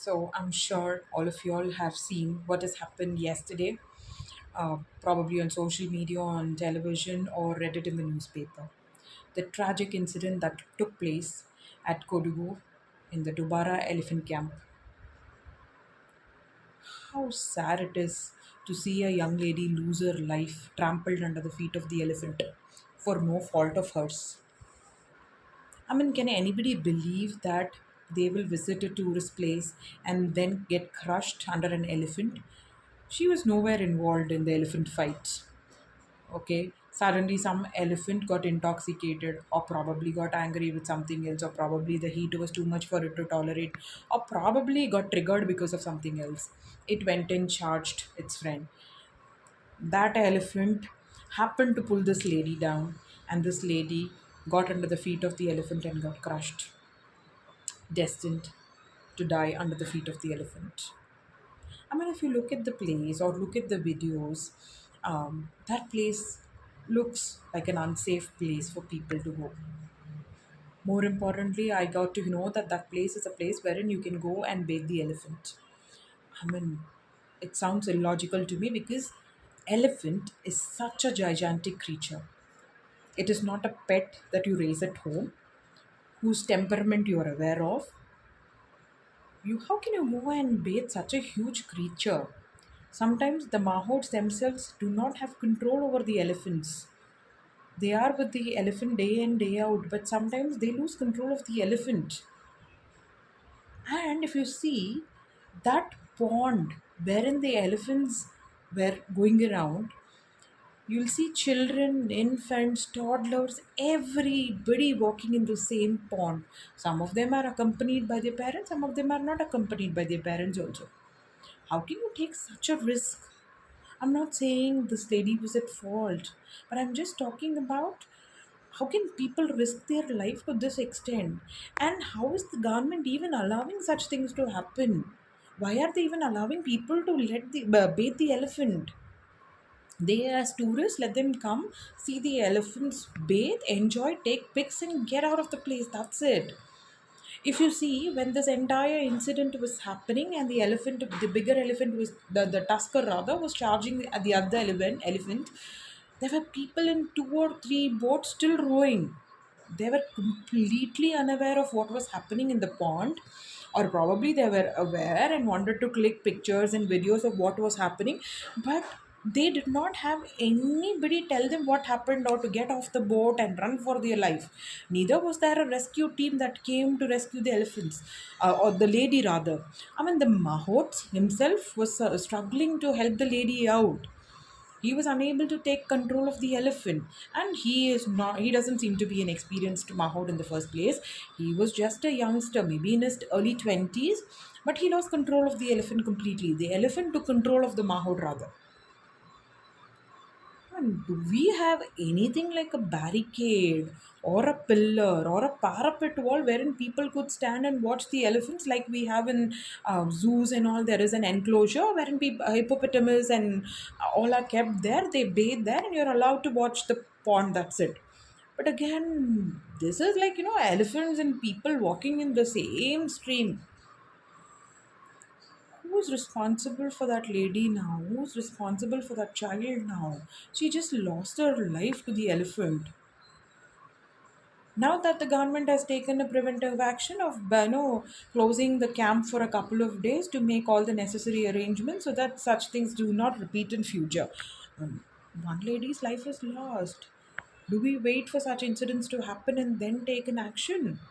So I'm sure all of you all have seen what has happened yesterday, probably on social media, on television, or read it in the newspaper. The tragic incident that took place at Kodugu in the Dubara elephant camp. How sad it is to see a young lady lose her life trampled under the feet of the elephant for no fault of hers. I mean, can anybody believe that they will visit a tourist place and then get crushed under an elephant? She was nowhere involved in the elephant fight. Okay, suddenly some elephant got intoxicated, or probably got angry with something else, or probably the heat was too much for it to tolerate, or probably got triggered because of something else. It went and charged its friend. That elephant happened to pull this lady down, and this lady got under the feet of the elephant and got crushed, destined to die under the feet of the elephant. I mean, if you look at the place or look at the videos, that place looks like an unsafe place for people to go. More importantly, I got to know that that place is a place wherein you can go and bathe the elephant. I mean, it sounds illogical to me because elephant is such a gigantic creature. It is not a pet that you raise at home, whose temperament you are aware of. You how can you go and bathe such a huge creature? Sometimes the mahots themselves do not have control over the elephants. They are with the elephant day in, day out, but sometimes they lose control of the elephant. And if you see that pond wherein the elephants were going around, you'll see children, infants, toddlers, everybody walking in the same pond. Some of them are accompanied by their parents, some of them are not accompanied by their parents also. How can you take such a risk? I'm not saying this lady was at fault, but I'm just talking about how can people risk their life to this extent? And how is the government even allowing such things to happen? Why are they even allowing people to let the bathe the elephant? They, as tourists, let them come, see the elephants, bathe, enjoy, take pics, and get out of the place. That's it. If you see, when this entire incident was happening and the elephant, the bigger elephant was, the tusker rather, was charging at the other elephant, there were people in two or three boats still rowing. They were completely unaware of what was happening in the pond, or probably they were aware and wanted to click pictures and videos of what was happening, but they did not have anybody tell them what happened or to get off the boat and run for their life. Neither was there a rescue team that came to rescue the elephants, or the lady rather. I mean, the mahot himself was struggling to help the lady out. He was unable to take control of the elephant, and he doesn't seem to be an experienced mahout in the first place. He was just a youngster, maybe in his early 20s, but he lost control of the elephant completely. The elephant took control of the mahout rather. And do we have anything like a barricade or a pillar or a parapet wall wherein people could stand and watch the elephants like we have in zoos and all? There is an enclosure wherein people, hippopotamus and all are kept there. They bathe there and you're allowed to watch the pond. That's it. But again, this is like, elephants and people walking in the same stream. Who's responsible for that lady now? Who's responsible for that child now? She just lost her life to the elephant. Now that the government has taken a preventive action of closing the camp for a couple of days to make all the necessary arrangements so that such things do not repeat in future. One lady's life is lost. Do we wait for such incidents to happen and then take an action?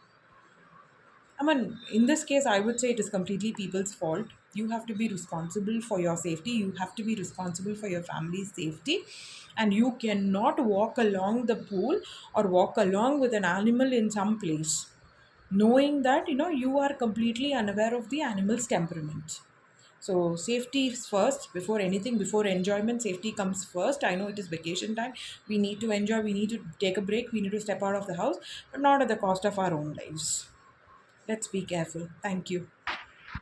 I mean, in this case, I would say it is completely people's fault. You have to be responsible for your safety. You have to be responsible for your family's safety. And you cannot walk along the pool or walk along with an animal in some place, knowing that, you are completely unaware of the animal's temperament. So, safety is first before anything, before enjoyment. Safety comes first. I know it is vacation time. We need to enjoy, we need to take a break, we need to step out of the house, but not at the cost of our own lives. Let's be careful. Thank you.